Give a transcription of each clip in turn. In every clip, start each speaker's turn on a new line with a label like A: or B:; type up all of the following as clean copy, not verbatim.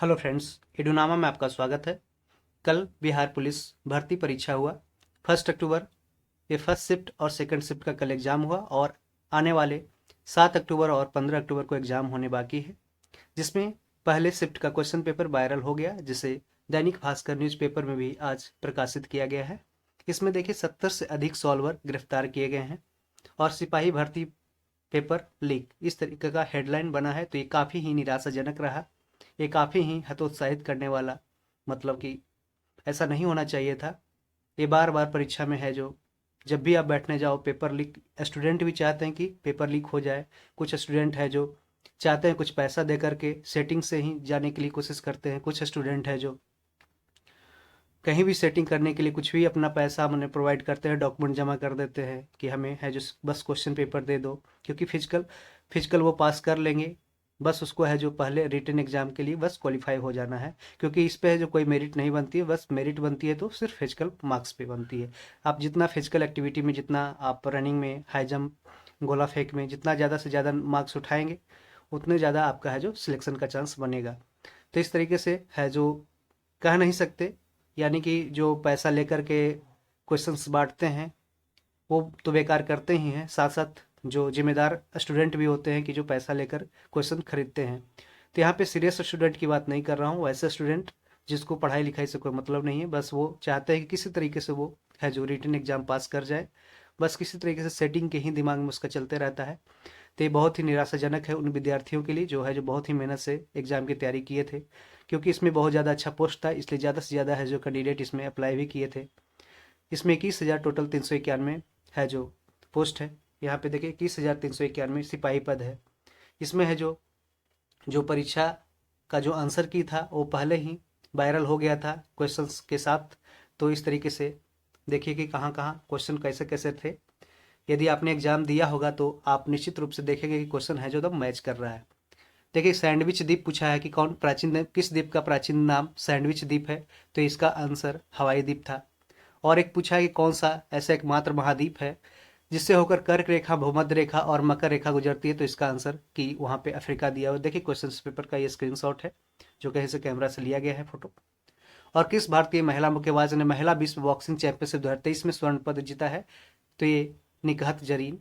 A: Hello friends, एडुनामा में आपका स्वागत है। कल बिहार पुलिस भर्ती परीक्षा हुआ 1 अक्टूबर। ये फर्स्ट शिफ्ट और सेकंड शिफ्ट का कल एग्ज़ाम हुआ और आने वाले 7 अक्टूबर और 15 अक्टूबर को एग्ज़ाम होने बाकी है, जिसमें पहले शिफ्ट का क्वेश्चन पेपर वायरल हो गया, जिसे दैनिक भास्कर न्यूज़पेपर में भी आज प्रकाशित किया गया है। इसमें देखिए 70 से अधिक सॉल्वर गिरफ्तार किए गए हैं और सिपाही भर्ती पेपर लीक, इस तरीके का हेडलाइन बना है। तो ये काफ़ी ही निराशाजनक रहा, ये काफ़ी ही हतोत्साहित करने वाला, मतलब कि ऐसा नहीं होना चाहिए था। ये बार बार परीक्षा में है जो जब भी आप बैठने जाओ पेपर लीक, स्टूडेंट भी चाहते हैं कि पेपर लीक हो जाए। कुछ स्टूडेंट है जो चाहते हैं कुछ पैसा दे करके सेटिंग से ही जाने के लिए कोशिश करते हैं। कुछ स्टूडेंट है जो कहीं भी सेटिंग करने के लिए कुछ भी अपना पैसा हमने प्रोवाइड करते हैं, डॉक्यूमेंट जमा कर देते हैं कि हमें है जो बस क्वेश्चन पेपर दे दो, क्योंकि फिजिकल फिजिकल वो पास कर लेंगे। बस उसको है जो पहले रिटन एग्जाम के लिए बस क्वालिफाई हो जाना है, क्योंकि इस पे है जो कोई मेरिट नहीं बनती है। बस मेरिट बनती है तो सिर्फ फिजिकल मार्क्स पे बनती है। आप जितना फिजिकल एक्टिविटी में, जितना आप रनिंग में, हाई जंप, गोला फेंक में जितना ज़्यादा से ज़्यादा मार्क्स उठाएंगे, उतने ज़्यादा आपका है जो सिलेक्शन का चांस बनेगा। तो इस तरीके से है जो कह नहीं सकते, यानी कि जो पैसा लेकर के क्वेश्चंस बांटते हैं वो तो बेकार करते ही हैं, साथ साथ जो जिम्मेदार स्टूडेंट भी होते हैं कि जो पैसा लेकर क्वेश्चन खरीदते हैं। तो यहाँ पे सीरियस स्टूडेंट की बात नहीं कर रहा हूँ, वैसे स्टूडेंट जिसको पढ़ाई लिखाई से कोई मतलब नहीं है, बस वो चाहते हैं कि किसी तरीके से वो है जो रिटन एग्जाम पास कर जाए, बस किसी तरीके से सेटिंग के ही दिमाग में उसका चलते रहता है। तो ये बहुत ही निराशाजनक है उन विद्यार्थियों के लिए जो है जो बहुत ही मेहनत से एग्ज़ाम की तैयारी किए थे, क्योंकि इसमें बहुत ज़्यादा अच्छा पोस्ट था, इसलिए ज़्यादा से ज़्यादा है जो कैंडिडेट इसमें अप्लाई भी किए थे। इसमें 21,000 टोटल 391 है जो पोस्ट है। यहाँ पे देखिए 21,391 सिपाही पद है। इसमें है जो जो परीक्षा का जो आंसर की था वो पहले ही वायरल हो गया था क्वेश्चंस के साथ। तो इस तरीके से देखिए कि कहाँ कहाँ क्वेश्चन कैसे कैसे थे। यदि आपने एग्जाम दिया होगा तो आप निश्चित रूप से देखेंगे कि क्वेश्चन है जो एकदम मैच कर रहा है। देखिए सैंडविच द्वीप पूछा है कि कौन प्राचीन द्वीप, किस द्वीप का प्राचीन नाम सैंडविच द्वीप है, तो इसका आंसर हवाई द्वीप था। और एक पूछा है कि कौन सा ऐसा एकमात्र महाद्वीप है जिससे होकर कर्क रेखा, भूमध्य रेखा और मकर रेखा गुजरती है, तो इसका आंसर कि वहाँ पे अफ्रीका दिया हुआ। देखिए क्वेश्चन पेपर का ये स्क्रीनशॉट है जो कहीं से कैमरा से लिया गया है फोटो। और किस भारतीय महिला मुक्केबाज ने महिला विश्व बॉक्सिंग चैंपियनशिप 2023 में स्वर्ण पदक जीता है, तो ये निकहत जरीन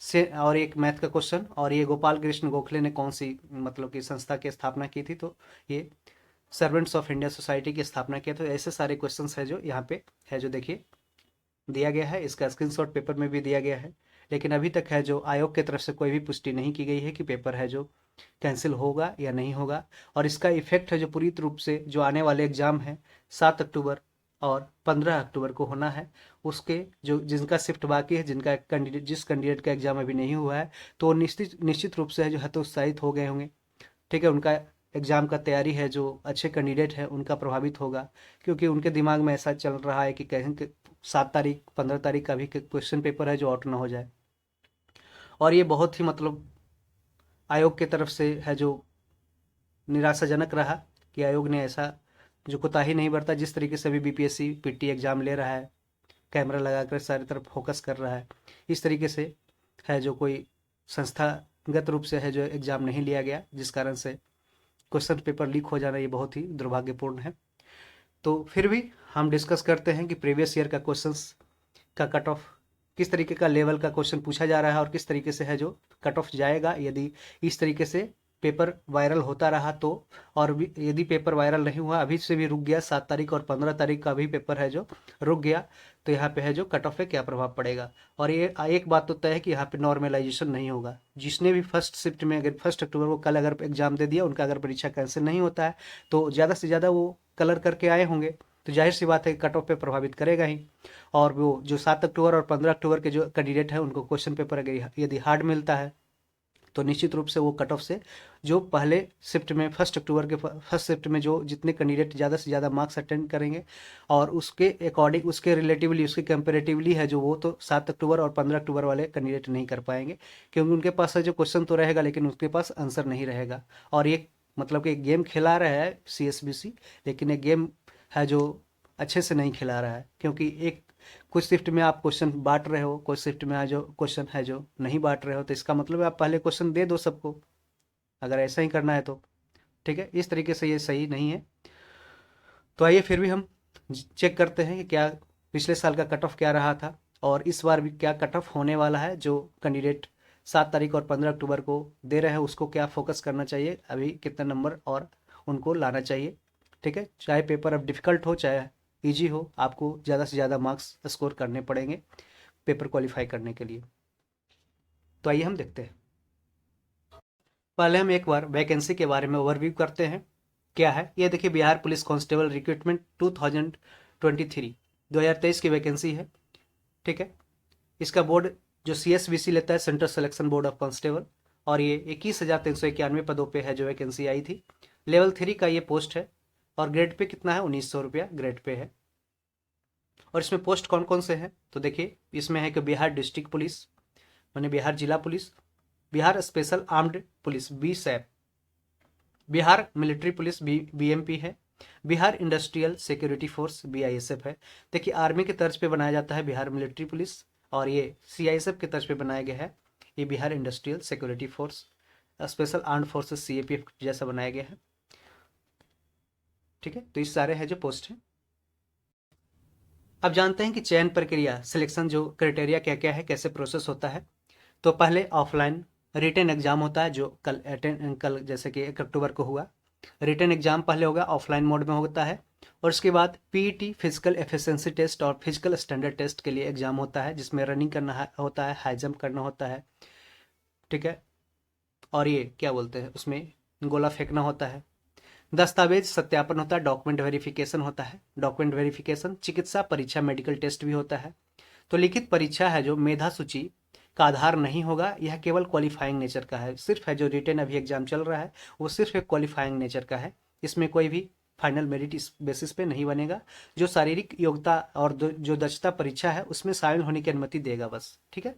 A: से। और एक मैथ का क्वेश्चन, और ये गोपाल कृष्ण गोखले ने कौन सी मतलब कि संस्था की स्थापना की थी, तो ये सर्वेंट्स ऑफ इंडिया सोसाइटी की स्थापना किया। तो ऐसे सारे क्वेश्चंस है जो यहाँ पे है जो देखिए दिया गया है, इसका स्क्रीनशॉट पेपर में भी दिया गया है। लेकिन अभी तक है जो आयोग की तरफ से कोई भी पुष्टि नहीं की गई है कि पेपर है जो कैंसिल होगा या नहीं होगा। और इसका इफेक्ट है जो पूरी रूप से जो आने वाले एग्जाम है 7 अक्टूबर और 15 अक्टूबर को होना है, उसके जो जिनका शिफ्ट बाकी है, जिनका कैंडिडेट जिस कैंडिडेट का एग्जाम अभी नहीं हुआ है, तो वो निश्चित निश्चित रूप से है जो हतोत्साहित हो गए होंगे। ठीक है, उनका एग्जाम का तैयारी है जो अच्छे कैंडिडेट है उनका प्रभावित होगा, क्योंकि उनके दिमाग में ऐसा चल रहा है कि कहीं 7 तारीख 15 तारीख का भी क्वेश्चन पेपर है जो आउट ना हो जाए। और ये बहुत ही मतलब आयोग की तरफ से है जो निराशाजनक रहा कि आयोग ने ऐसा जो कोताही नहीं बरता। जिस तरीके से अभी बीपीएससी पीटी एग्जाम ले रहा है, कैमरा लगाकर सारी तरफ फोकस कर रहा है, इस तरीके से है जो कोई संस्थागत रूप से है जो एग्जाम नहीं लिया गया, जिस कारण से क्वेश्चन पेपर लीक हो जाना ये बहुत ही दुर्भाग्यपूर्ण है। तो फिर भी हम डिस्कस करते हैं कि प्रीवियस ईयर का क्वेश्चंस का कट ऑफ किस तरीके का लेवल का क्वेश्चन पूछा जा रहा है और किस तरीके से है जो कट ऑफ जाएगा यदि इस तरीके से पेपर वायरल होता रहा तो। और भी यदि पेपर वायरल नहीं हुआ, अभी से भी रुक गया, 7 तारीख और 15 तारीख का भी पेपर है जो रुक गया, तो यहाँ पे है जो कट ऑफ पे क्या प्रभाव पड़ेगा। और ये एक बात तो तय है कि यहाँ पे नॉर्मलाइजेशन नहीं होगा। जिसने भी फर्स्ट शिफ्ट में अगर 1 अक्टूबर को कल अगर एग्जाम दे दिया, उनका अगर परीक्षा कैंसिल नहीं होता है तो ज़्यादा से ज़्यादा वो कलर करके आए होंगे, तो जाहिर सी बात है कट ऑफ पे प्रभावित करेगा ही। और वो जो 7 अक्टूबर और 15 अक्टूबर के जो कैंडिडेट हैं उनको क्वेश्चन पेपर अगर यदि हार्ड मिलता है, तो निश्चित रूप से वो कट ऑफ से जो पहले शिफ्ट में फर्स्ट शिफ्ट में जो जितने कैंडिडेट ज़्यादा से ज़्यादा मार्क्स अटेंड करेंगे, और उसके अकॉर्डिंग, उसके रिलेटिवली, उसके कंपेरेटिवली है जो वो तो 7 अक्टूबर और 15 अक्टूबर वाले कैंडिडेट नहीं कर पाएंगे, क्योंकि उनके पास है जो क्वेश्चन तो रहेगा लेकिन उसके पास आंसर नहीं रहेगा। और ये मतलब कि एक गेम खिला रहा है CSBC, लेकिन एक गेम है जो अच्छे से नहीं खिला रहा है, क्योंकि एक कुछ शिफ्ट में आप क्वेश्चन बांट रहे हो, कुछ शिफ्ट में जो क्वेश्चन है जो नहीं बांट रहे हो, तो इसका मतलब है आप पहले क्वेश्चन दे दो सबको, अगर ऐसा ही करना है तो। ठीक है, इस तरीके से ये सही नहीं है। तो आइए फिर भी हम चेक करते हैं कि क्या पिछले साल का कट ऑफ क्या रहा था और इस बार भी क्या कट ऑफ होने वाला है। जो कैंडिडेट 7 तारीख और 15 अक्टूबर को दे रहे हैं उसको क्या फोकस करना चाहिए, अभी कितना नंबर और उनको लाना चाहिए। ठीक है, चाहे पेपर अब डिफ़िकल्ट हो चाहे ईजी हो, आपको ज़्यादा से ज़्यादा मार्क्स स्कोर करने पड़ेंगे पेपर क्वालिफाई करने के लिए। तो आइए हम देखते हैं। पहले हम एक बार वैकेंसी के बारे में ओवरव्यू करते हैं। क्या है ये, देखिए बिहार पुलिस कांस्टेबल रिक्रूटमेंट 2023 की वैकेंसी है। ठीक है, इसका बोर्ड जो CSBC लेता है, central selection board of constable, और ये 21,391 पदों पे है जो वैकेंसी आई थी। लेवल 3 का ये पोस्ट है और ग्रेड पे कितना है, 1900 रुपया ग्रेड पे है। और इसमें पोस्ट कौन कौन से हैं तो देखिए, इसमें है कि बिहार डिस्ट्रिक्ट पुलिस माने बिहार जिला police, Bihar special armed police BSAP, Bihar military police BMP है, Bihar industrial security force BISF है। देखिए आर्मी की तर्ज पे बनाया जाता है बिहार मिलिट्री पुलिस, और ये CISF की तर्ज पे बनाया गया है ये Bihar industrial security force, special armed forces CAPF जैसा बनाया गया है। ठीक है, तो इस सारे हैं जो पोस्ट हैं। अब जानते हैं कि चयन प्रक्रिया, सिलेक्शन जो क्राइटेरिया क्या क्या है, कैसे प्रोसेस होता है। तो पहले ऑफलाइन रिटन एग्जाम होता है जो कल जैसे कि 1 अक्टूबर को हुआ। रिटन एग्जाम पहले होगा, ऑफलाइन मोड में होता है। और उसके बाद PET फिजिकल एफिशिएंसी टेस्ट और फिजिकल स्टैंडर्ड टेस्ट के लिए एग्जाम होता है, जिसमें रनिंग करना होता है, हाई जंप करना होता है। ठीक है, और ये क्या बोलते हैं, उसमें गोला फेंकना होता है। दस्तावेज सत्यापन होता है, डॉक्यूमेंट वेरिफिकेशन होता है। डॉक्यूमेंट वेरिफिकेशन, चिकित्सा परीक्षा, मेडिकल टेस्ट भी होता है। तो लिखित परीक्षा है जो मेधा सूची का आधार नहीं होगा, यह केवल क्वालिफाइंग नेचर का है। सिर्फ है जो रिटन अभी एग्जाम चल रहा है वो सिर्फ एक क्वालिफाइंग नेचर का है, इसमें कोई भी फाइनल मेरिट इस बेसिस पे नहीं बनेगा। जो शारीरिक योग्यता और जो दक्षता परीक्षा है उसमें शामिल होने की अनुमति देगा बस। ठीक है,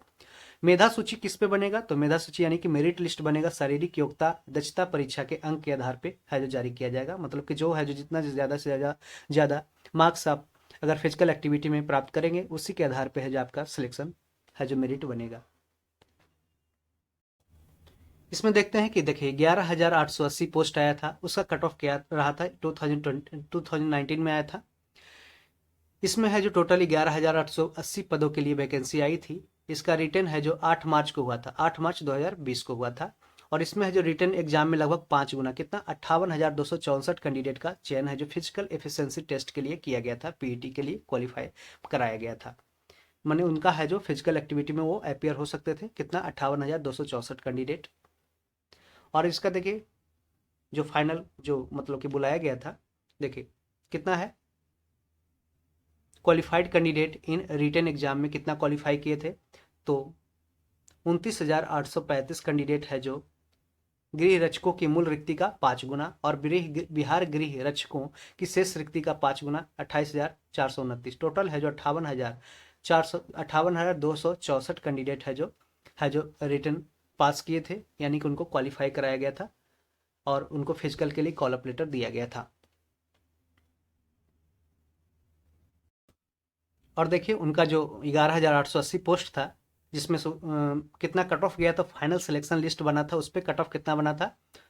A: मेधा सूची किस पे बनेगा, तो मेधा सूची यानी कि मेरिट लिस्ट बनेगा शारीरिक योग्यता दक्षता परीक्षा के अंक के आधार पे है जो जारी किया जाएगा। मतलब कि जो है जो जितना ज़्यादा से ज़्यादा मार्क्स आप अगर फिजिकल एक्टिविटी में प्राप्त करेंगे उसी के आधार पे है जो आपका सिलेक्शन है जो मेरिट बनेगा। इसमें देखते हैं कि देखिए 11,880 पोस्ट आया था, उसका कट ऑफ क्या रहा था, 2019 में आया था। इसमें है जो टोटल 11,880 पदों के लिए वैकेंसी आई थी। इसका रिटर्न है जो 8 मार्च को हुआ था, 8 मार्च 2020 को हुआ था। और इसमें है जो रिटर्न एग्जाम में लगभग 5 गुना कितना 58,264 कैंडिडेट का चयन है जो फिजिकल एफिशिएंसी टेस्ट के लिए किया गया था, PET के लिए क्वालिफाई कराया गया था। माने उनका है जो फिजिकल एक्टिविटी में वो अपियर हो सकते थे, कितना 58,264 कैंडिडेट। और इसका देखिए जो फाइनल जो मतलब कि बुलाया गया था, देखिए कितना है qualified candidate in written exam में कितना क्वालिफाई किए थे, तो 29,835 कैंडिडेट है जो गृह रक्षकों की मूल रिक्ति का 5 गुना और बिहार गृह रक्षकों की शेष रिक्ति का 5 गुना 28,429, टोटल है जो 58,264 कैंडिडेट है जो रिटन पास किए थे, यानी कि उनको क्वालिफाई कराया गया था और उनको फिजिकल के लिए कॉल अप लेटर दिया गया था। और देखिए उनका जो 11,880 पोस्ट था जिसमें कितना कट ऑफ गया, तो फाइनल सिलेक्शन लिस्ट बना था उस पर कट ऑफ कितना बना था,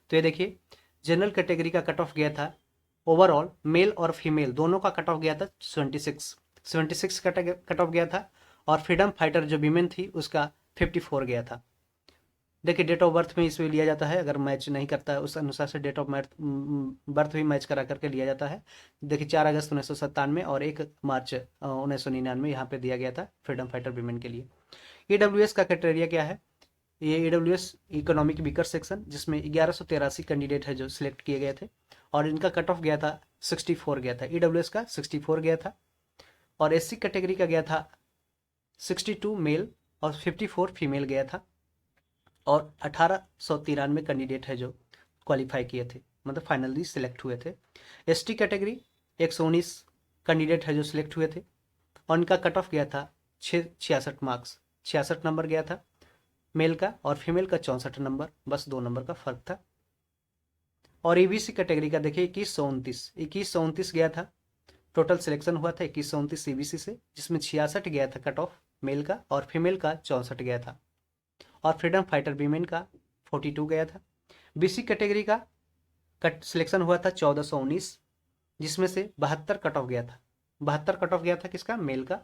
A: तो ये देखिए जनरल कैटेगरी का कट ऑफ गया था ओवरऑल मेल और फीमेल दोनों का कट ऑफ गया था 76 कट ऑफ गया था। और फ्रीडम फाइटर जो वीमेन थी उसका 54 गया था। देखिए डेट ऑफ बर्थ में इसमें लिया जाता है, अगर मैच नहीं करता है उस अनुसार से डेट ऑफ बर्थ भी मैच करा करके लिया जाता है। देखिए 4 अगस्त 1997 और 1 मार्च 1999 यहाँ पे दिया गया था फ्रीडम फाइटर वीमेन के लिए। EWS का क्राइटेरिया क्या है, ये EWS इकोनॉमिक वीकर सेक्शन जिसमें 1183 कैंडिडेट है जो सिलेक्ट किए गए थे और इनका कट ऑफ गया था 64 गया था, EWS का 64 गया था। और SC कैटेगरी का गया था 62 मेल और 54 फीमेल गया था। और 1893 कैंडिडेट है जो क्वालिफाई किए थे, मतलब फाइनली सिलेक्ट हुए थे। ST कैटेगरी 119 कैंडिडेट है जो सिलेक्ट हुए थे और इनका कट ऑफ गया था 66 मार्क्स, 66 नंबर गया था मेल का और फीमेल का 64 नंबर, बस 2 नंबर का फर्क था। और EBC कैटेगरी का देखिए 2129 गया था, टोटल सिलेक्शन हुआ था 2129 EBC से, जिसमें 66 गया था कट ऑफ मेल का और फीमेल का 64 गया था। और फ्रीडम फाइटर वीमेन का 42 गया था। BC कैटेगरी का कट सिलेक्शन हुआ था 1419, जिसमें से 72 कट ऑफ गया था। 72 कट ऑफ गया था किसका? मेल का,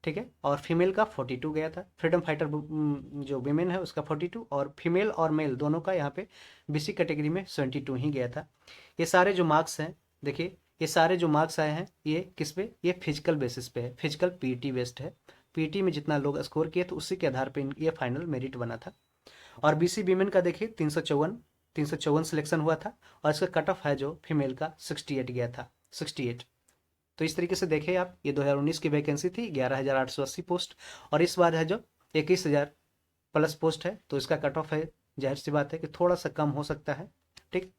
A: ठीक है। और फीमेल का 42 गया था। फ्रीडम फाइटर जो वीमेन है उसका 42, और फीमेल और मेल दोनों का यहाँ पे बीसी कैटेगरी में 72 ही गया था। ये सारे जो मार्क्स हैं, देखिए ये सारे जो मार्क्स आए हैं ये किस पे? ये फिजिकल बेसिस पे है, फिजिकल पीटी बेस्ड है। पीटी में जितना लोग स्कोर किए तो उसी के आधार पे ये फाइनल मेरिट बना था। और बीसी वीमेन का देखिए 354 सिलेक्शन हुआ था, और इसका कट ऑफ है जो फीमेल का 68 गया था, 68। तो इस तरीके से देखें आप, ये 2019 की वैकेंसी थी 11,880 पोस्ट, और इस बार है जो 21,000 प्लस पोस्ट है, तो इसका कट ऑफ है, जाहिर सी बात है कि थोड़ा सा कम हो सकता है, ठीक।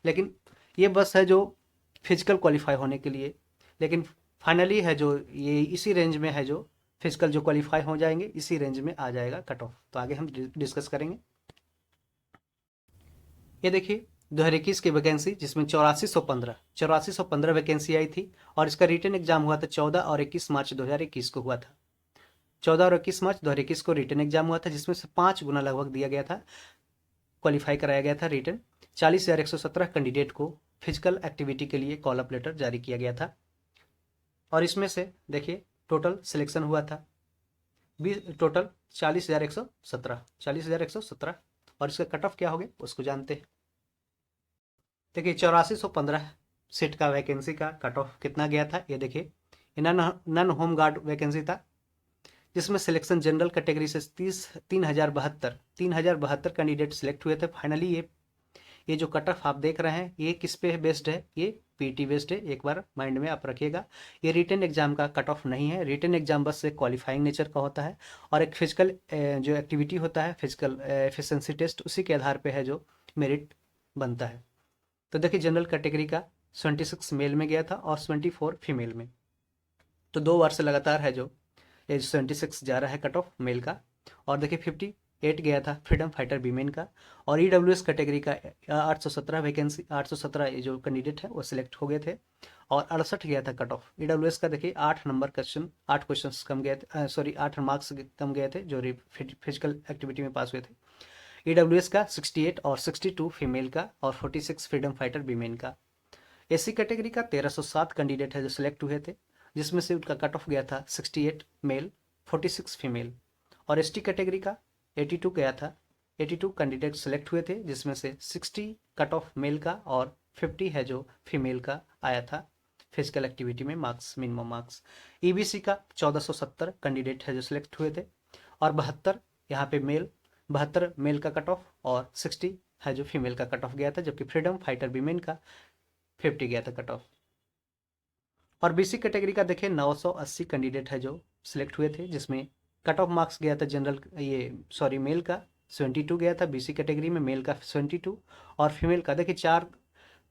A: लेकिन ये बस है जो फिजिकल क्वालिफाई होने के लिए, लेकिन फाइनली है जो ये इसी रेंज में है, जो फिजिकल जो क्वालिफाई हो जाएंगे इसी रेंज में आ जाएगा कट ऑफ। तो आगे हम डिस्कस करेंगे। ये देखिए 2021 की वैकेंसी, जिसमें 8415 वैकेंसी आई थी, और इसका रिटन एग्जाम हुआ था 14 और 21 मार्च 2021 को हुआ था। 14 और 21 मार्च 2021 को रिटन एग्जाम हुआ था, जिसमें से 5 गुना लगभग दिया गया था, क्वालिफाई कराया गया था रिटन। 40,117 कैंडिडेट को फिजिकल एक्टिविटी के लिए कॉल अप लेटर जारी किया गया था, और इसमें से देखिए टोटल सिलेक्शन हुआ था टोटल 40,117, और इसका कट ऑफ क्या हो गया उसको जानते हैं। देखिए 8415 सीट का वैकेंसी का कट ऑफ कितना गया था, ये देखिए। नन होम गार्ड वैकेंसी था, जिसमें सिलेक्शन जनरल कैटेगरी से 3,072 कैंडिडेट सिलेक्ट हुए थे। फाइनली ये जो कट ऑफ आप देख रहे हैं ये किस पे बेस्ड है? ये पीटी बेस्ड है, एक बार माइंड में आप रखिएगा। ये रिटन एग्जाम का कट ऑफ नहीं है, रिटन एग्जाम बस एक क्वालिफाइंग नेचर का होता है, और एक फिजिकल जो एक्टिविटी होता है, फिजिकल एफिशिएंसी टेस्ट, उसी के आधार पे है जो मेरिट बनता है। तो देखिए जनरल कैटेगरी का 26 मेल में गया था और 24 फीमेल में, तो 2 बार से लगातार है जो ये 76 जा रहा है कट ऑफ मेल का। और देखिए 58 गया था फ्रीडम फाइटर वीमेन का, और ईडब्ल्यूएस कैटेगरी का 817 वैकेंसी, 817 ये जो कैंडिडेट है वो सिलेक्ट हो गए थे, और 68 गया था कट ऑफ। ईडब्ल्यूएस का देखिए 8 नंबर क्वेश्चन, 8 क्वेश्चन कम गए थे, सॉरी 8 मार्क्स कम गए थे जो फिजिकल एक्टिविटी में पास हुए थे। ईडब्ल्यूएस का 68 और 62 फीमेल का, और 46 फ्रीडम फाइटर वीमेन का। एससी कैटेगरी का 1307 कैंडिडेट है जो सिलेक्ट हुए थे, जिसमें से उनका कट ऑफ गया था 68 मेल, 46 फीमेल। और एसटी कैटेगरी का 82 गया था, 82 कैंडिडेट सिलेक्ट हुए थे, जिसमें से 60 कट ऑफ मेल का और 50 है जो फीमेल का आया था फिजिकल एक्टिविटी में मार्क्स, मिनिमम मार्क्स। ईबीसी का 1470 कैंडिडेट है जो सिलेक्ट हुए थे, और 72 यहाँ पे मेल, 72 मेल का कट ऑफ, और 60 है जो फीमेल का कट ऑफ गया था, जबकि फ्रीडम फाइटर वीमेन का 50 गया था कट ऑफ। और बीसी कैटेगरी का देखिए 980 कैंडिडेट है जो सिलेक्ट हुए थे, जिसमें कट ऑफ मार्क्स गया था जनरल मेल का 72 गया था बीसी कैटेगरी में, मेल का 72, और फीमेल का देखिए 4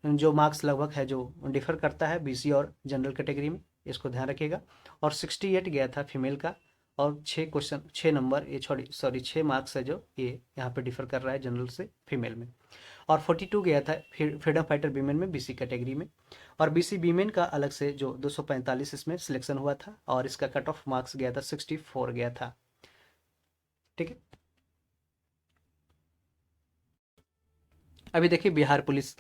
A: जो मार्क्स लगभग है जो डिफर करता है बीसी और जनरल कैटेगरी में, इसको ध्यान रखिएगा। और 68 गया था फीमेल का, और 6 नंबर ये 6 मार्क्स है जो ये यहाँ पे डिफर कर रहा है जनरल से फीमेल में। और 42 गया था फ्रीडम फाइटर वीमेन में बीसी कैटेगरी में, और बीसी वीमेन का अलग से जो 245 इसमें सिलेक्शन हुआ था, और इसका कट ऑफ मार्क्स गया था 64 गया था, ठीक है। अभी देखिए बिहार पुलिस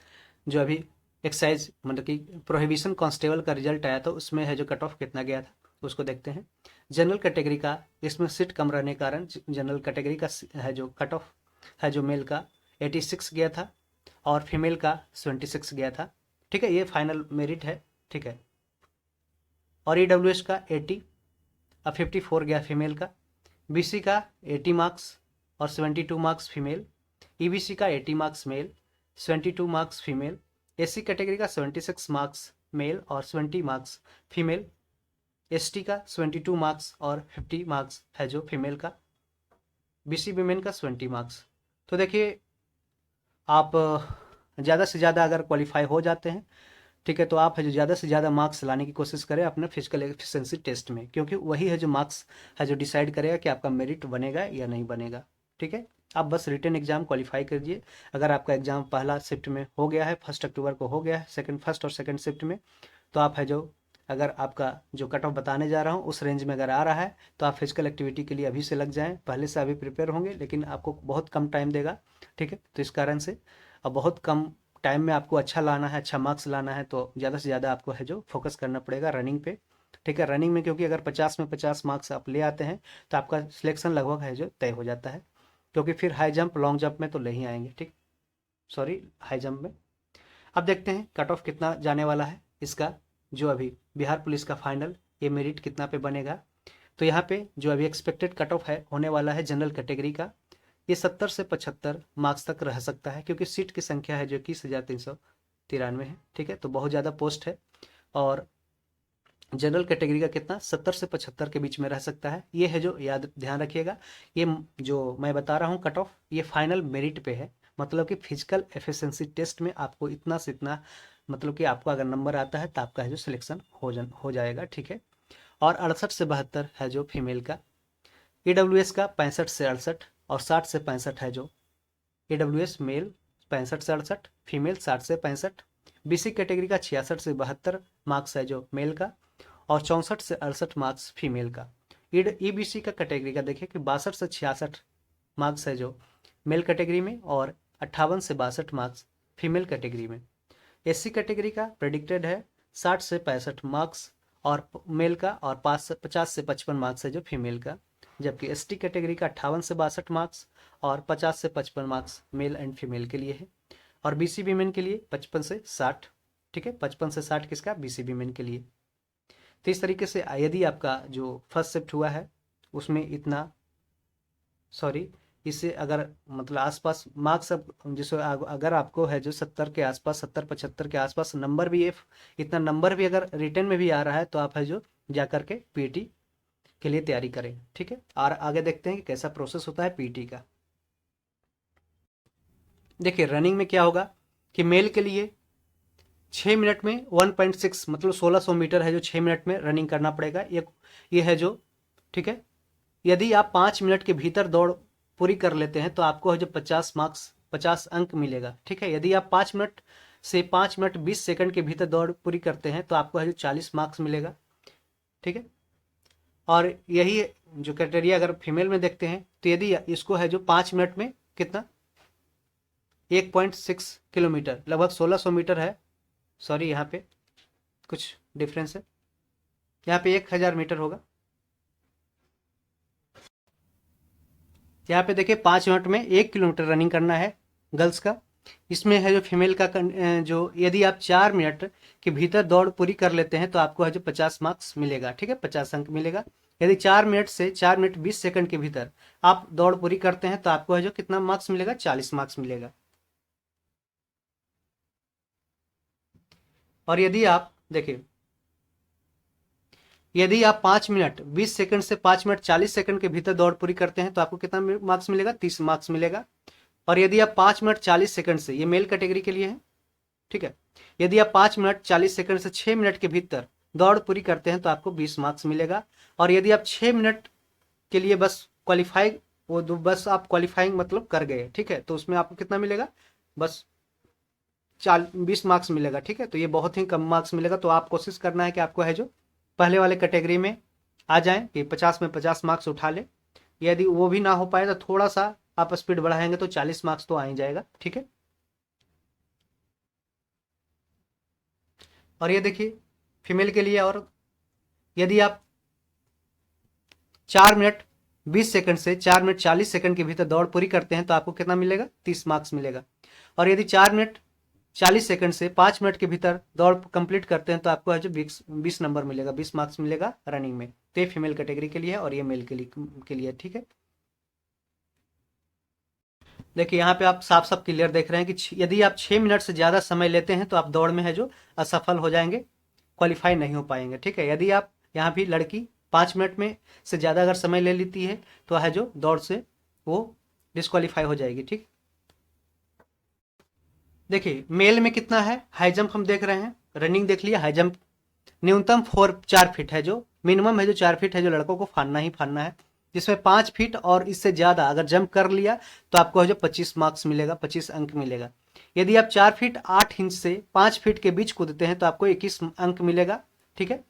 A: जो अभी एक्साइज मतलब कि प्रोहिबिशन कांस्टेबल का रिजल्ट आया था, उसमें है जो कट ऑफ कितना गया था उसको देखते हैं। जनरल कैटेगरी का इसमें सीट कम रहने के कारण जनरल कैटेगरी का है जो कट ऑफ है जो मेल का 86 गया था, और फीमेल का 76 गया था, ठीक है। ये फाइनल मेरिट है, ठीक है। और ईडब्ल्यूएस का 80 और 54 गया फीमेल का, बीसी का 80 मार्क्स और 72 मार्क्स फीमेल, ईबीसी का 80 marks male, 72 marks female, SC category का 76 मार्क्स मेल और 20 मार्क्स फीमेल, एसटी का 72 मार्क्स और 50 मार्क्स है जो फीमेल का, बीसी वीमेन का 20 मार्क्स। तो देखिए आप ज़्यादा से ज़्यादा अगर क्वालिफाई हो जाते हैं, ठीक है, तो आप है जो ज़्यादा से ज़्यादा मार्क्स लाने की कोशिश करें अपने फिजिकल एफिशिएंसी टेस्ट में, क्योंकि वही है जो मार्क्स है जो डिसाइड करेगा कि आपका मेरिट बनेगा या नहीं बनेगा, ठीक है। आप बस रिटन एग्जाम क्वालिफाई कीजिए। अगर आपका एग्जाम पहला शिफ्ट में हो गया है, 1 अक्टूबर को हो गया है फर्स्ट और सेकेंड शिफ्ट में, तो आप है जो अगर आपका जो कट ऑफ बताने जा रहा हूँ उस रेंज में अगर आ रहा है, तो आप फिजिकल एक्टिविटी के लिए अभी से लग जाएं, पहले से अभी प्रिपेयर होंगे, लेकिन आपको बहुत कम टाइम देगा, ठीक है। तो इस कारण से अब बहुत कम टाइम में आपको अच्छा लाना है, अच्छा मार्क्स लाना है, तो ज़्यादा से ज़्यादा आपको है जो फोकस करना पड़ेगा रनिंग पे। ठीक है, रनिंग में क्योंकि अगर 50 में 50 मार्क्स आप ले आते हैं तो आपका सिलेक्शन लगभग है जो तय हो जाता है, क्योंकि फिर हाई जंप लॉन्ग जंप में तो ले ही आएंगे। ठीक, सॉरी, हाई जंप में। अब देखते हैं कट ऑफ कितना जाने वाला है इसका, जो अभी बिहार पुलिस का फाइनल ये मेरिट कितना पे बनेगा। तो यहाँ पे जो अभी एक्सपेक्टेड कट ऑफ है होने वाला है जनरल कैटेगरी का, ये 70 से 75 मार्क्स तक रह सकता है, क्योंकि सीट की संख्या है जो 21,393 है। ठीक है, तो बहुत ज़्यादा पोस्ट है। और जनरल कैटेगरी का कितना 70 से 75 के बीच में रह सकता है। ये है जो याद ध्यान रखिएगा, ये जो मैं बता रहा हूँ कट ऑफ, ये फाइनल मेरिट पे है। मतलब कि फिजिकल एफिशिएंसी टेस्ट में आपको इतना से इतना, मतलब कि आपको अगर नंबर आता है तो आपका है जो सिलेक्शन हो जाएगा। ठीक है, और 68 से 72 है जो फीमेल का। ईडब्ल्यूएस का 65 से 68 और 60 से 65 है जो ईडब्ल्यूएस मेल, 65 से 68, फीमेल 60 से 65। बीसी कैटेगरी का 66 से 72 मार्क्स है जो मेल का, और 64 से 68 मार्क्स फीमेल का। ईबीसी का कैटेगरी का देखिए कि 62 से 66 मार्क्स है जो मेल कैटेगरी में, और 58 से 62 मार्क्स फीमेल कैटेगरी में। एससी कैटेगरी का प्रेडिक्टेड है 60 से 65 मार्क्स और मेल का, और 50 से 55 मार्क्स है जो फीमेल का। जबकि एसटी कैटेगरी का 58 से 62 मार्क्स और 50 से 55 मार्क्स मेल एंड फीमेल के लिए है। और बीसी वीमेन के लिए 55 से 60। ठीक है, 55 से 60 किसका, बीसी वीमेन के लिए। तो इस तरीके से यदि आपका जो फर्स्ट शिफ्ट हुआ है उसमें इतना, सॉरी, इससे अगर मतलब आसपास मार्क्स, अब जिसको अगर आपको है जो 70 के आसपास, 70-75 के आसपास नंबर भी, इतना नंबर भी अगर रिटर्न में भी आ रहा है तो आप है जो जा करके पीटी के लिए तैयारी करें। ठीक है, और आगे देखते हैं कि कैसा प्रोसेस होता है पीटी का। देखिए रनिंग में क्या होगा कि मेल के लिए 6 मिनट में 1.6 मतलब 1600 मीटर है जो 6 मिनट में रनिंग करना पड़ेगा। ये है जो, ठीक है, यदि आप 5 मिनट के भीतर दौड़ पूरी कर लेते हैं तो आपको है जो 50 मार्क्स, 50 अंक मिलेगा। ठीक है, यदि आप 5 मिनट से 5 मिनट 20 सेकंड के भीतर दौड़ पूरी करते हैं तो आपको है जो 40 मार्क्स मिलेगा। ठीक है, और यही जो क्राइटेरिया अगर फीमेल में देखते हैं तो यदि इसको है जो 5 मिनट में कितना 1.6 किलोमीटर लगभग 1600 मीटर है, सॉरी यहाँ पे कुछ डिफरेंस है, यहाँ पे 1000 मीटर होगा। यहाँ पे देखिए 5 मिनट में 1 किलोमीटर रनिंग करना है गर्ल्स का। इसमें है जो फीमेल का जो यदि आप 4 मिनट के भीतर दौड़ पूरी कर लेते हैं तो आपको है जो 50 मार्क्स मिलेगा। ठीक है, 50 अंक मिलेगा। यदि 4 मिनट से 4 मिनट 20 सेकंड के भीतर आप दौड़ पूरी करते हैं तो आपको है जो कितना मार्क्स मिलेगा, 40 मार्क्स मिलेगा। और यदि आप देखिए, यदि आप 5 मिनट 20 सेकंड से 5 मिनट 40 सेकंड के भीतर दौड़ पूरी करते हैं तो आपको कितना मार्क्स मिलेगा, 30 मार्क्स मिलेगा। और यदि आप 5 मिनट 40 सेकंड से, ये मेल कैटेगरी के लिए है, ठीक है, यदि आप 5 मिनट 40 सेकंड से 6 मिनट के भीतर दौड़ पूरी करते हैं तो आपको 20 मार्क्स मिलेगा। और यदि आप 6 मिनट के लिए बस क्वालिफाई, वो बस आप क्वालिफाइंग मतलब कर गए, ठीक है, तो उसमें आपको कितना मिलेगा, बस 20 मार्क्स मिलेगा। ठीक है, तो ये बहुत ही कम मार्क्स मिलेगा। तो आप कोशिश करना है कि आपको है जो पहले वाले कैटेगरी में आ जाएं कि 50 में 50 मार्क्स उठा ले। यदि वो भी ना हो पाए तो थोड़ा सा आप स्पीड बढ़ाएंगे तो 40 मार्क्स तो आ ही जाएगा। ठीक है, और ये देखिए फीमेल के लिए, और यदि आप 4 मिनट 20 सेकंड से 4 मिनट 40 सेकंड के भीतर दौड़ पूरी करते हैं तो आपको कितना मिलेगा, 30 मार्क्स मिलेगा। और यदि 4 मिनट 40 सेकंड से 5 मिनट के भीतर दौड़ कंप्लीट करते हैं तो आपको है जो 20 नंबर मिलेगा, 20 मार्क्स मिलेगा रनिंग में। तो ये फीमेल कैटेगरी के लिए है और ये मेल के लिए। ठीक है, देखिए यहाँ पे आप साफ साफ क्लियर देख रहे हैं कि यदि आप 6 मिनट से ज़्यादा समय लेते हैं तो आप दौड़ में है जो असफल हो जाएंगे, क्वालिफाई नहीं हो पाएंगे। ठीक है, यदि आप यहाँ भी लड़की 5 मिनट में से ज़्यादा अगर समय ले लेती है तो है जो दौड़ से वो डिस्क्वालीफाई हो जाएगी। ठीक, देखिए मेल में कितना है, हाई जंप हम देख रहे हैं, रनिंग देख लिया, हाई जंप न्यूनतम 4 फीट है, जो मिनिमम है जो 4 फीट है जो लड़कों को फानना ही फानना है, जिसमें 5 फीट और इससे ज़्यादा अगर जंप कर लिया तो आपको है जो 25 मार्क्स मिलेगा, 25 अंक मिलेगा। यदि आप 4 फीट 8 इंच से 5 फीट के बीच कूदते हैं तो आपको 21 अंक मिलेगा। ठीक है,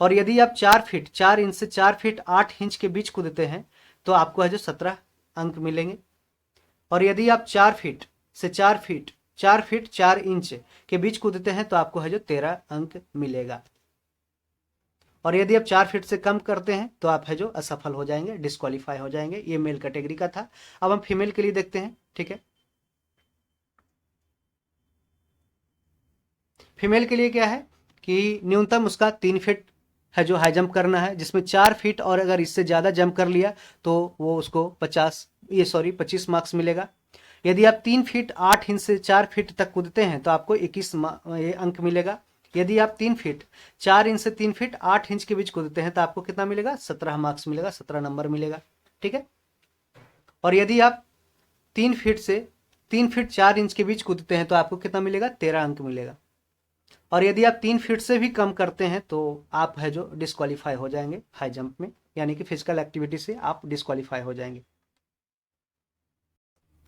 A: और यदि आप 4 फीट 4 इंच से 4 फीट 8 इंच के बीच कूदते हैं तो आपको है जो 17 अंक मिलेंगे। और यदि आप 4 फीट से 4 फीट 4 फीट 4 इंच के बीच कूदते हैं तो आपको है जो 13 अंक मिलेगा। और यदि आप 4 फीट से कम करते हैं तो आप है जो असफल हो जाएंगे, डिस्क्वालीफाई हो जाएंगे। ये मेल कैटेगरी का था। अब हम फीमेल के लिए देखते हैं। ठीक है, फीमेल के लिए क्या है कि न्यूनतम उसका 3 फीट है जो हाई जंप करना है, जिसमें 4 फीट और अगर इससे ज़्यादा जंप कर लिया तो वो उसको 25 मार्क्स मिलेगा। यदि आप 3 फीट 8 इंच से 4 फीट तक कूदते हैं तो आपको 21 अंक मिलेगा। यदि आप 3 फीट 4 इंच से 3 फीट 8 इंच के बीच कूदते हैं तो आपको कितना मिलेगा? 17 मार्क्स मिलेगा, 17 नंबर मिलेगा। ठीक है, और यदि आप 3 फीट 4 इंच के बीच कूदते हैं तो आपको कितना मिलेगा? 13 अंक मिलेगा। और यदि आप 3 फीट से भी कम करते हैं तो आप है जो डिस्क्वालीफाई हो जाएंगे हाई जंप में, यानी कि फिजिकल एक्टिविटी से आप डिस्क्वालीफाई हो जाएंगे।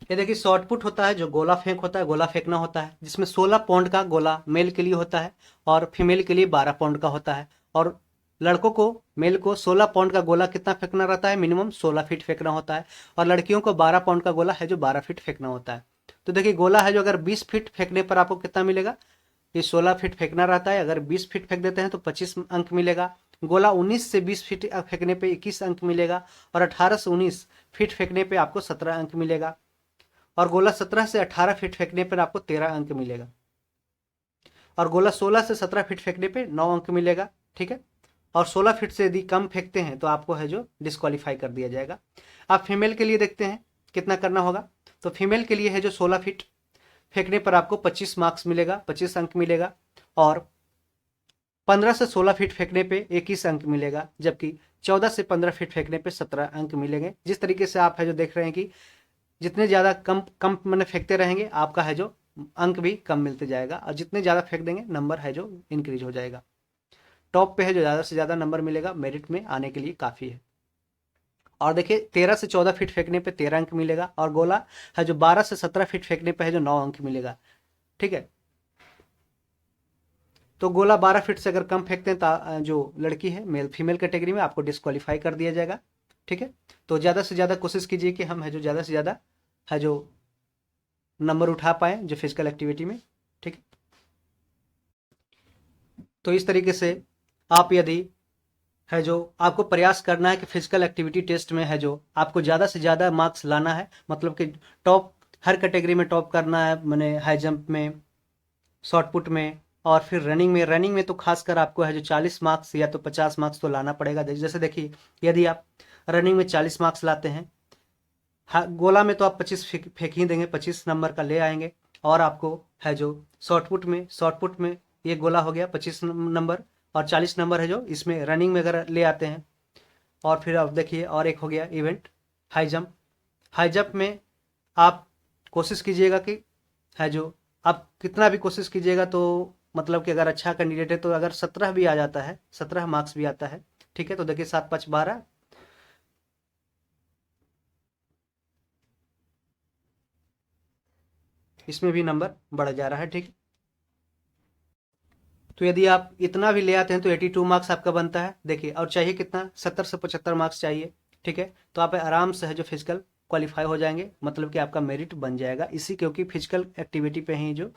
A: ये देखिए शॉर्ट पुट होता है, जो गोला फेंक होता है, गोला फेंकना होता है, जिसमें 16 पाउंड का गोला मेल के लिए होता है और फीमेल के लिए 12 पाउंड का होता है। और लड़कों को, मेल को 16 पाउंड का गोला कितना फेंकना रहता है? मिनिमम 16 फीट फेंकना होता है। और लड़कियों को 12 पाउंड का गोला है जो 12 फीट फेंकना होता है। तो देखिए गोला है जो अगर 20 फीट फेंकने पर आपको कितना मिलेगा? ये 16 फीट फेंकना रहता है, अगर 20 फीट फेंक देते हैं तो 25 अंक मिलेगा। गोला 19 से 20 फीट फेंकने पे 21 अंक मिलेगा। और 18 से 19 फीट फेंकने पे आपको 17 अंक मिलेगा। और गोला 17 से 18 फीट फेंकने पर आपको 13 अंक मिलेगा। और गोला 16 से 17 फीट फेंकने पे 9 अंक मिलेगा। ठीक है, और 16 फीट से यदि कम फेंकते हैं तो आपको है जो डिस्क्वालीफाई कर दिया जाएगा। आप फीमेल के लिए देखते हैं कितना करना होगा। तो फीमेल के लिए है जो 16 फीट फेंकने पर आपको 25 मार्क्स मिलेगा, 25 अंक मिलेगा। और 15 से 16 फीट फेंकने पे 21 अंक मिलेगा, जबकि 14 से 15 फीट फेंकने पे 17 अंक मिलेंगे। जिस तरीके से आप है जो देख रहे हैं कि जितने ज़्यादा कम कम मैंने फेंकते रहेंगे आपका है जो अंक भी कम मिलते जाएगा, और जितने ज़्यादा फेंक देंगे नंबर है जो इंक्रीज हो जाएगा। टॉप पे है जो ज़्यादा से ज़्यादा नंबर मिलेगा, मेरिट में आने के लिए काफ़ी है। और देखिए 13 से 14 फीट फेंकने पे 13 अंक मिलेगा। और गोला है जो 12 से 17 फीट फेंकने पे है जो 9 अंक मिलेगा। ठीक है, तो गोला 12 फीट से अगर कम फेंकते हैं तो जो लड़की है मेल फीमेल कैटेगरी में आपको डिस्क्वालीफाई कर दिया जाएगा। ठीक है, तो ज़्यादा से ज़्यादा कोशिश कीजिए कि हम है जो ज़्यादा से ज़्यादा है जो नंबर उठा पाए जो फिजिकल एक्टिविटी में। ठीक है, तो इस तरीके से आप यदि है जो आपको प्रयास करना है कि फिजिकल एक्टिविटी टेस्ट में है जो आपको ज़्यादा से ज़्यादा मार्क्स लाना है, मतलब कि टॉप हर कैटेगरी में टॉप करना है, मैंने हाई जंप में, शॉर्ट पुट में, और फिर रनिंग में तो खासकर आपको है जो 40 मार्क्स या तो 50 मार्क्स तो लाना पड़ेगा। जैसे देखिए यदि आप रनिंग में 40 मार्क्स लाते हैं, हाँ गोला में तो आप 25 फेंक ही देंगे, 25 नंबर का ले आएंगे। और आपको है जो शॉर्ट पुट में ये गोला हो गया 25 नंबर, और 40 नंबर है जो इसमें रनिंग में अगर ले आते हैं। और फिर आप देखिए और एक हो गया इवेंट हाई जंप में आप कोशिश कीजिएगा कि है जो आप कितना भी कोशिश कीजिएगा तो मतलब कि अगर अच्छा कैंडिडेट है तो अगर 17 भी आ जाता है, 17 मार्क्स भी आता है। ठीक है, तो देखिए 7 5 12, इसमें भी नंबर बढ़ जा रहा है। ठीक, तो यदि आप इतना भी ले आते हैं तो 82 मार्क्स आपका बनता है। देखिए और चाहिए कितना? 70 से 75 मार्क्स चाहिए। ठीक है, तो आप आराम से है जो फिजिकल क्वालिफाई हो जाएंगे, मतलब कि आपका मेरिट बन जाएगा इसी, क्योंकि फिजिकल एक्टिविटी पे ही जो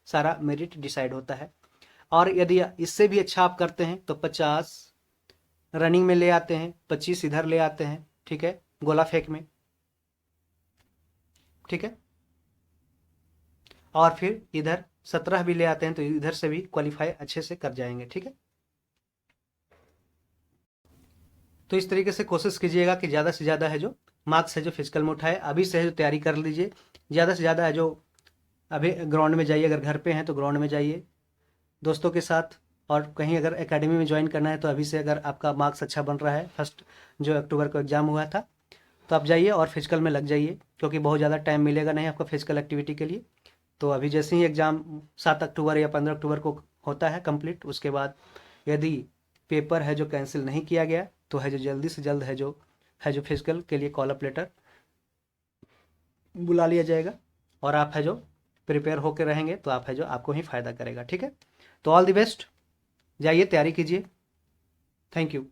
A: सारा मेरिट डिसाइड होता है। और यदि इससे भी अच्छा आप करते हैं तो 50 रनिंग में ले आते हैं, 25 इधर ले आते हैं। ठीक है, गोला फेंक में। ठीक है, और फिर इधर 17 भी ले आते हैं तो इधर से भी क्वालिफाई अच्छे से कर जाएंगे। ठीक है, तो इस तरीके से कोशिश कीजिएगा कि ज़्यादा से ज़्यादा है जो मार्क्स है जो फिजिकल में उठाए। अभी से है जो तैयारी कर लीजिए, ज़्यादा से ज़्यादा है जो अभी ग्राउंड में जाइए, अगर घर पे हैं तो ग्राउंड में जाइए दोस्तों के साथ। और कहीं अगर एकेडमी में ज्वाइन करना है तो अभी से अगर आपका मार्क्स अच्छा बन रहा है, फर्स्ट जो अक्टूबर को एग्ज़ाम हुआ था, तो आप जाइए और फिजिकल में लग जाइए, क्योंकि बहुत ज़्यादा टाइम मिलेगा नहीं आपका फिजिकल एक्टिविटी के लिए। तो अभी जैसे ही एग्ज़ाम 7 अक्टूबर या 15 अक्टूबर को होता है कंप्लीट, उसके बाद यदि पेपर है जो कैंसिल नहीं किया गया तो है जो जल्दी से जल्द है जो फिजिकल के लिए कॉल अप लेटर बुला लिया जाएगा। और आप है जो प्रिपेयर होकर रहेंगे तो आप है जो आपको ही फ़ायदा करेगा। ठीक है, तो ऑल द बेस्ट, जाइए तैयारी कीजिए। Thank you.